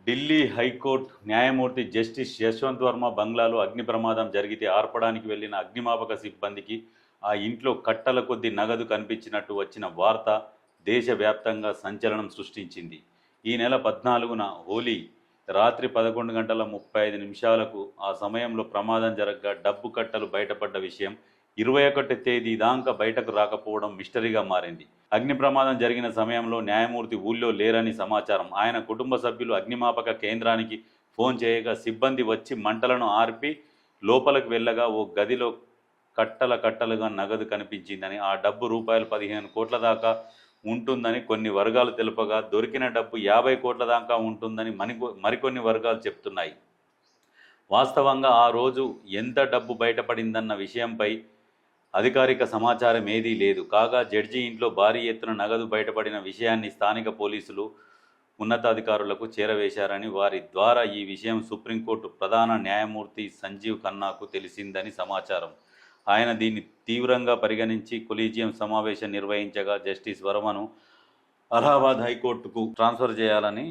Delhi high court న్యాయమూర్తి justice Yashwant Varma బంగ్లాలో అగ్ని ప్రమాదం జరిగితే ఆర్పడానికి వెళ్లిన అగ్నిమాపక సిబ్బందికి ఆ ఇంట్లో కట్టల కొద్ది నగదు కనిపించినట్టు వచ్చిన వార్త దేశవ్యాప్తంగా సంచలనం సృష్టించింది. ఈ నెల 14న హోలీ రాత్రి 11:35 ఆ సమయంలో ప్రమాదం జరగగా డబ్బు కట్టలు బయటపడ్డ విషయం 21 తేదీ దాకా బయటకు రాకపోవడం మిస్టరీగా మారింది. అగ్ని ప్రమాదం జరిగిన సమయంలో న్యాయమూర్తి ఊళ్ళో లేరని సమాచారం. ఆయన కుటుంబ సభ్యులు అగ్నిమాపక కేంద్రానికి ఫోన్ చేయగా సిబ్బంది వచ్చి మంటలను ఆర్పి లోపలికి వెళ్ళగా ఓ గదిలో కట్టలుగా నగదు కనిపించిందని, ఆ డబ్బు రూపాయలు 15 కోట్ల దాకా ఉంటుందని కొన్ని వర్గాలు తెలుపగా, దొరికిన డబ్బు 50 కోట్ల దాకా ఉంటుందని మరికొన్ని వర్గాలు చెప్తున్నాయి. వాస్తవంగా ఆ రోజు ఎంత డబ్బు బయటపడిందన్న విషయంపై అధికారిక సమాచారం ఏదీ లేదు. కాగా జడ్జి ఇంట్లో భారీ ఎత్తున నగదు బయటపడిన విషయాన్ని స్థానిక పోలీసులు ఉన్నతాధికారులకు చేరవేశారని, వారి ద్వారా ఈ విషయం సుప్రీంకోర్టు ప్రధాన న్యాయమూర్తి సంజీవ్ ఖన్నాకు తెలిసిందని సమాచారం. ఆయన దీన్ని తీవ్రంగా పరిగణించి కొలీజియం సమావేశం నిర్వహించగా జస్టిస్ వర్మను అలహాబాద్ హైకోర్టుకు ట్రాన్స్ఫర్ చేయాలని